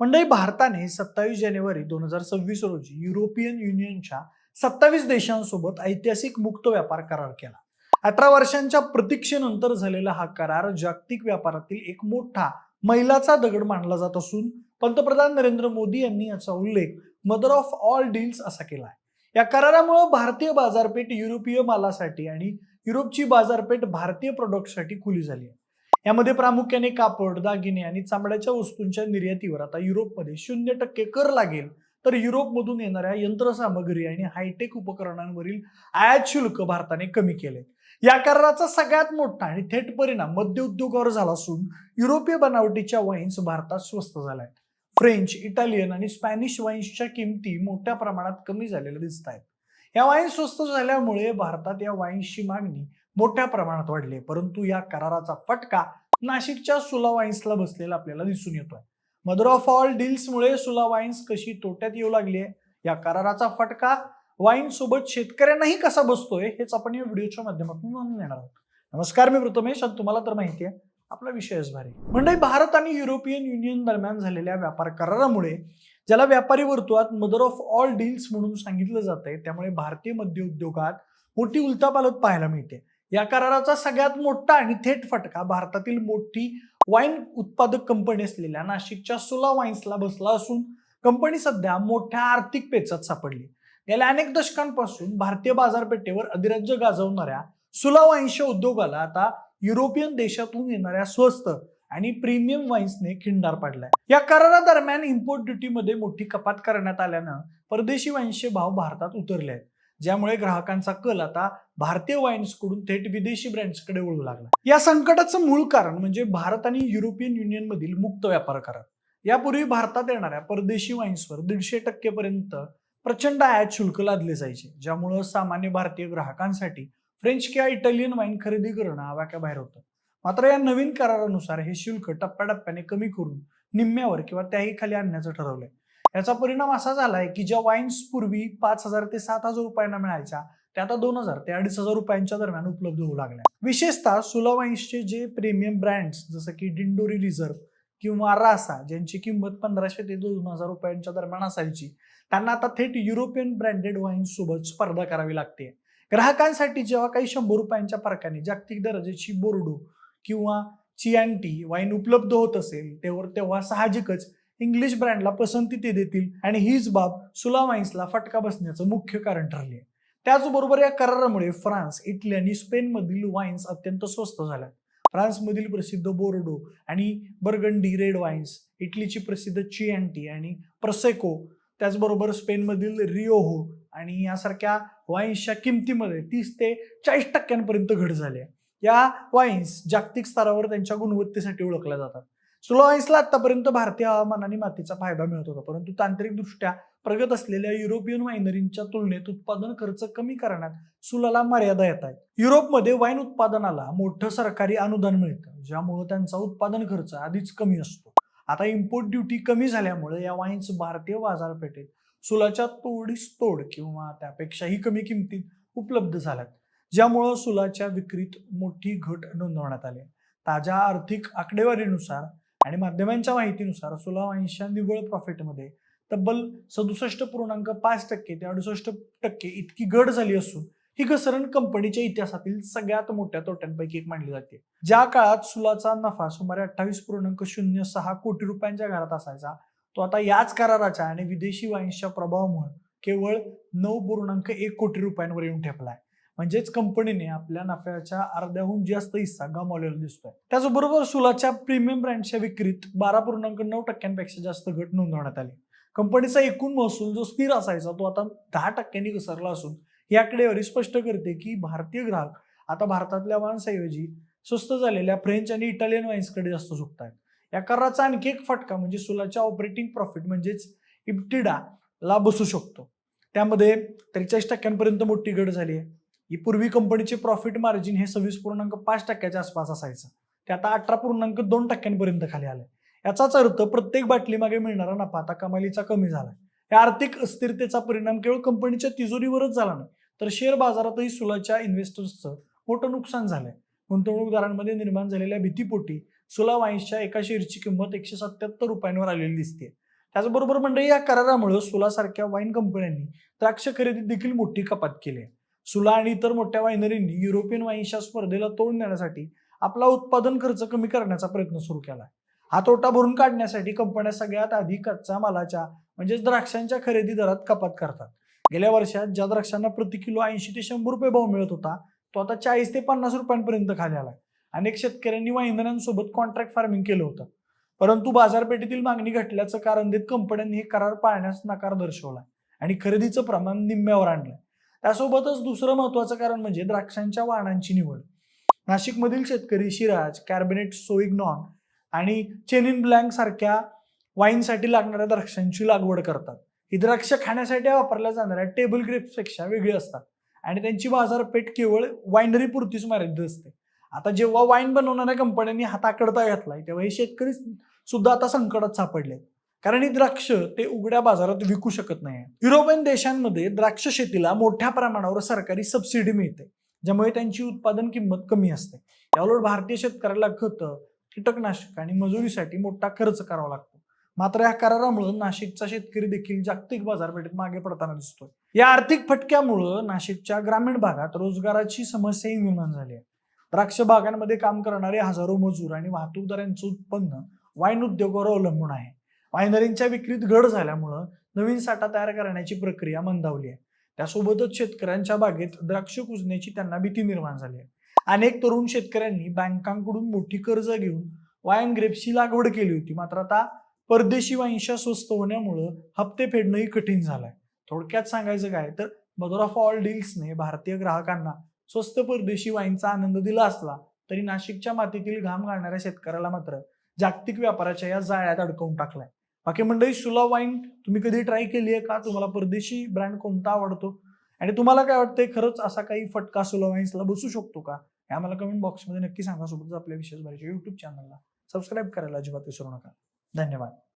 मंडळी भारताने 27 जानेवारी 2026 रोजी युरोपियन युनियनच्या 27 देशांसोबत ऐतिहासिक मुक्त व्यापार करार केला. 18 वर्षांच्या प्रतीक्षेनंतर झालेला हा करार जागतिक व्यापारातील एक मोठा मैलाचा दगड मानला जात असून पंतप्रधान नरेंद्र मोदी यांनी याचा उल्लेख मदर ऑफ ऑल डील्स असा केला आहे. या करारामुळे भारतीय बाजारपेठ युरोपीय मालासाठी आणि युरोपची बाजारपेठ भारतीय प्रोडक्टसाठी खुली झाली आहे. यामध्ये प्रामुख्याने कापड, दागिने आणि चामड्याच्या वस्तूंच्या निर्यातीवर आता युरोपमध्ये 0% कर लागेल, तर युरोपमधून येणाऱ्या यंत्रसामग्री आणि हायटेक उपकरणांवरील आयात शुल्क भारताने कमी केले. या कराराचा सगळ्यात मोठा आणि थेट परिणाम मद्य उद्योगावर झाला असून युरोपीय बनावटीच्या वाईन्स भारतात स्वस्त झाल्या आहेत. फ्रेंच, इटालियन आणि स्पॅनिश वाईन्सच्या किमती मोठ्या प्रमाणात कमी झालेल्या दिसत आहेत. या वाईन्स स्वस्त झाल्यामुळे भारतात या वाईन्सची मागणी मोठ्या प्रमाणात वाढली, परंतु या कराराचा फटका नाशिकच्या सुला वाईन्सला बसलेला आपल्याला दिसून येतोय. मदर ऑफ ऑल डील्समुळे सुला वाईन्स कशी तोट्यात येऊ लागली आहे, या कराराचा फटका वाईन सोबत शेतकऱ्यांनाही कसा बसतोय, हेच आपण या व्हिडिओच्या माध्यमातून जाणून घेणार आहोत. नमस्कार, मी प्रथमेश आणि तुम्हाला तर माहिती आहे आपला विषयच भारी. म्हणजे भारत आणि युरोपियन युनियन दरम्यान झालेल्या व्यापार करारामुळे, ज्याला व्यापारी वर्तुळात मदर ऑफ ऑल डील्स म्हणून सांगितलं जातंय, त्यामुळे भारतीय मद्य उद्योगात मोठी उलथापालथ पाहायला मिळते. या कराराचा सगळ्यात मोठा आणि थेट फटका भारतातील मोठी वाईन उत्पादक कंपनी असलेल्या नाशिकच्या सुला वाईन्सला बसला असून कंपनी सध्या मोठ्या आर्थिक पेचात सापडली. गेल्या अनेक दशकांपासून भारतीय बाजारपेठेवर अधिराज्य गाजवणाऱ्या सुला वाईन्सच्या उद्योगाला आता युरोपियन देशातून येणाऱ्या स्वस्त आणि प्रीमियम वाईन्सने खिंडार पाडलाय. या करारादरम्यान इम्पोर्ट ड्युटीमध्ये मोठी कपात करण्यात आल्यानं परदेशी वाईन्सचे भाव भारतात उतरले आहेत, ज्यामुळे ग्राहकांचा कल आता भारतीय वाईन्सकडून थेट विदेशी ब्रँड्सकडे वळू लागला. या संकटाचं मूळ कारण म्हणजे भारत आणि युरोपियन युनियन मधील मुक्त व्यापार करार. यापूर्वी भारतात येणाऱ्या परदेशी वाईन्सवर 150% पर्यंत प्रचंड आयात शुल्क लादले जायचे, ज्यामुळे सामान्य भारतीय ग्राहकांसाठी फ्रेंच किंवा इटालियन वाईन खरेदी करणं आवाक्याबाहेर होतं. मात्र या नवीन करारानुसार हे शुल्क टप्प्याटप्प्याने कमी करून निम्म्यावर किंवा त्याही खाली आणण्याचं ठरवलंय. याचा परिणाम असा झालाय की ज्या वाईन्स पूर्वी 5,000 ते 7,000 रुपयांना मिळायच्या, त्या आता 2,000 ते 2,500 रुपयांच्या दरम्यान उपलब्ध होऊ लागल्या. विशेषतः सुला वाईन्सचे जे प्रीमियम ब्रँड्स जसं की डिंडोरी रिझर्व्ह किंवा रासा, ज्यांची किंमत 1,500 ते 2,000 रुपयांच्या दरम्यान असायची, त्यांना आता थेट युरोपियन ब्रँडेड वाईन्स सोबत स्पर्धा करावी लागते. ग्राहकांसाठी जेव्हा काही 100 रुपयांच्या फरकाने जागतिक दर्जाची बोर्डो किंवा चियांटी वाईन उपलब्ध होत असेल, तेव्हा साहजिकच इंग्लिश ब्रँडला पसंती ते देतील आणि हीच बाब सुला वाईन्सला फटका बसण्याचं मुख्य कारण ठरली आहे. त्याचबरोबर या करारामुळे फ्रान्स, इटली आणि स्पेन मधील वाईन्स अत्यंत स्वस्त झाल्या. फ्रान्समधील प्रसिद्ध बोर्डो आणि बर्गंडी रेड वाईन्स, इटलीची प्रसिद्ध चियांटी आणि प्रसेको, त्याचबरोबर स्पेनमधील रिओहो आणि यासारख्या वाईन्सच्या किमतीमध्ये 30 ते 40% घट झाली आहे. या वाईन्स जागतिक स्तरावर त्यांच्या गुणवत्तेसाठी ओळखल्या जातात. सुला वाईन्सला आतापर्यंत भारतीय हवामान आणि मातीचा फायदा मिळत होता, परंतु तांत्रिकदृष्ट्या प्रगत असलेल्या युरोपियन वाईनरींच्या तुलनेत उत्पादन खर्च कमी करण्यात सुलाला मर्यादा येत आहेत. युरोपमध्ये वाईन उत्पादनाला मोठं सरकारी अनुदान मिळतं, ज्यामुळे त्यांचा उत्पादन खर्च आधीच कमी असतो. आता इम्पोर्ट ड्युटी कमी झाल्यामुळे या वाईन्स भारतीय बाजारपेठेत सुलाच्या तोडीस तोड किंवा त्यापेक्षाही कमी किमतीत उपलब्ध झाल्यात, ज्यामुळे सुलाच्या विक्रीत मोठी घट नोंदवण्यात आली. ताज्या आर्थिक आकडेवारीनुसार आणि माध्यमांच्या माहितीनुसार सुला वाईन्सच्या निव्वळ प्रॉफिटमध्ये तब्बल 67.5% ते 68% इतकी घट झाली असून ही घसरण कंपनीच्या इतिहासातील सगळ्यात मोठ्या तोट्यांपैकी एक मानली जाते. ज्या काळात सुलाचा नफा सुमारे 28.06 कोटी रुपयांच्या घरात असायचा, तो आता याच कराराच्या आणि विदेशी वाईन्सच्या प्रभावामुळे केवळ 9.1 कोटी रुपयांवर येऊन ठेपलाय. म्हणजेच कंपनीने आपल्या नफ्याच्या अर्ध्याहून जास्त हिस्सा गमावलेला दिसतोय. त्याचबरोबर सुलाच्या प्रीमियम ब्रँडच्या विक्रीत 12.9% जास्त घट नोंदवण्यात आली. कंपनीचा एकूण महसूल जो स्थिर असायचा, तो आता 10% घसरला असून ही आकडेवारी स्पष्ट करते की भारतीय ग्राहक आता भारतातल्या वाईन्सऐवजी स्वस्त झालेल्या फ्रेंच आणि इटालियन वाईन्सकडे जास्त झुकत आहेत. या कराराचा आणखी एक फटका म्हणजे सुलाच्या ऑपरेटिंग प्रॉफिट म्हणजेच इब्टिडाला बसू शकतो. त्यामध्ये 43% मोठी घट झाली आहे. ही पूर्वी कंपनीचे प्रॉफिट मार्जिन हे 26.5% आसपास असायचं, ते आता 18.2% खाली आलंय. याचाच अर्थ प्रत्येक बाटली मागे मिळणारा नफा आता कमालीचा कमी झालाय. या आर्थिक अस्थिरतेचा परिणाम केवळ कंपनीच्या तिजोरीवरच झाला नाही, तर शेअर बाजारातही सुलाच्या इन्व्हेस्टर्सचं मोठं नुकसान झालंय. गुंतवणूकदारांमध्ये निर्माण झालेल्या भीतीपोटी सुला वाईन्सच्या एका शेअरची किंमत 177 रुपयांवर आलेली दिसते. त्याचबरोबर मंडळी या करारामुळे सुलासारख्या वाईन कंपन्यांनी द्राक्ष खरेदीत देखील मोठी कपात केली आहे. सुला आणि इतर मोठ्या वायनरींनी युरोपियन वाईनच्या स्पर्धेला तोंड देण्यासाठी आपला उत्पादन खर्च कमी करण्याचा प्रयत्न सुरू केला. हा तोटा भरून काढण्यासाठी कंपन्या सगळ्यात आधी कच्च्या मालाच्या म्हणजेच द्राक्षांच्या खरेदी दरात कपात करतात. गेल्या वर्षात ज्या द्राक्षांना प्रति किलो 80 ते 100 रुपये भाव मिळत होता तो आता 40 ते 50 रुपयांपर्यंत खाली आलाय. अनेक शेतकऱ्यांनी वाईनरांसोबत कॉन्ट्रॅक्ट फार्मिंग केलं होतं, परंतु बाजारपेठेतील मागणी घटल्याचं कारण देत कंपन्यांनी हे करार पाळण्यास नकार दर्शवला आणि खरेदीचं प्रमाण निम्म्यावर आणलंय. त्यासोबतच दुसरं महत्वाचं कारण म्हणजे द्राक्षांच्या वाणांची निवड. नाशिकमधील शेतकरी शिराज, कॅर्बेनेट सोइग्नॉन आणि चेनिन ब्लँक सारख्या वाईनसाठी लागणाऱ्या द्राक्षांची लागवड करतात. ही द्राक्ष खाण्यासाठी वापरल्या जाणाऱ्या टेबल ग्रेप्सपेक्षा वेगळी असतात आणि त्यांची बाजारपेठ केवळ वाईनरी पुरतीच मर्यादित असते. आता जेव्हा वाईन बनवणाऱ्या कंपन्यांनी हाताकडता घातलाय तेव्हा हे शेतकरी सुद्धा आता संकटात सापडले, कारण ही द्राक्ष ते उघड्या बाजारात विकू शकत नाही. युरोपियन देशांमध्ये द्राक्ष शेतीला मोठ्या प्रमाणावर सरकारी सबसिडी मिळते, ज्यामुळे त्यांची उत्पादन किंमत कमी असते. याउलट भारतीय शेतकऱ्याला खतं, कीटकनाशक आणि मजुरीसाठी मोठा खर्च करावा लागतो. मात्र या करारामुळे नाशिकचा शेतकरी देखील जागतिक बाजारपेठेत मागे पडताना दिसतोय. या आर्थिक फटक्यामुळे नाशिकच्या ग्रामीण भागात रोजगाराची समस्याही निर्माण झाली आहे. द्राक्ष बागांमध्ये काम करणारे हजारो मजूर आणि वाहतूकदारांचं उत्पन्न वाईन उद्योगावर अवलंबून आहे. वायनरींच्या विक्रीत घट झाल्यामुळं नवीन साठा तयार करण्याची प्रक्रिया मंदावली आहे. त्यासोबतच शेतकऱ्यांच्या बागेत द्राक्ष कुजण्याची त्यांना भीती निर्माण झाली आहे. अनेक तरुण शेतकऱ्यांनी बँकांकडून मोठी कर्ज घेऊन वाईन ग्रेप्सची लागवड केली होती, मात्र आता परदेशी वाईनच्या स्वस्त होण्यामुळे हप्ते फेडणंही कठीण झालंय. थोडक्यात सांगायचं काय तर मदर ऑफ ऑल डील्सने भारतीय ग्राहकांना स्वस्त परदेशी वाईनचा आनंद दिला असला तरी नाशिकच्या मातीतील घाम गाळणाऱ्या शेतकऱ्याला मात्र जागतिक व्यापाराच्या या जाळ्यात अडकवून टाकलाय. बाकी मंडळी, सुला वाईन तुम्ही कधी ट्राय केली आहे का? तुम्हाला परदेशी ब्रँड कोणता आवडतो आणि तुम्हाला काय वाटतंय, खरंच असा काही फटका सुला वाईन्सला बसू शकतो का? हे आम्हाला कमेंट बॉक्समध्ये नक्की सांगा. सोबतच आपल्या विशेष बारीच्या युट्यूब चॅनलला सबस्क्राईब करायला अजिबात विसरू नका. धन्यवाद.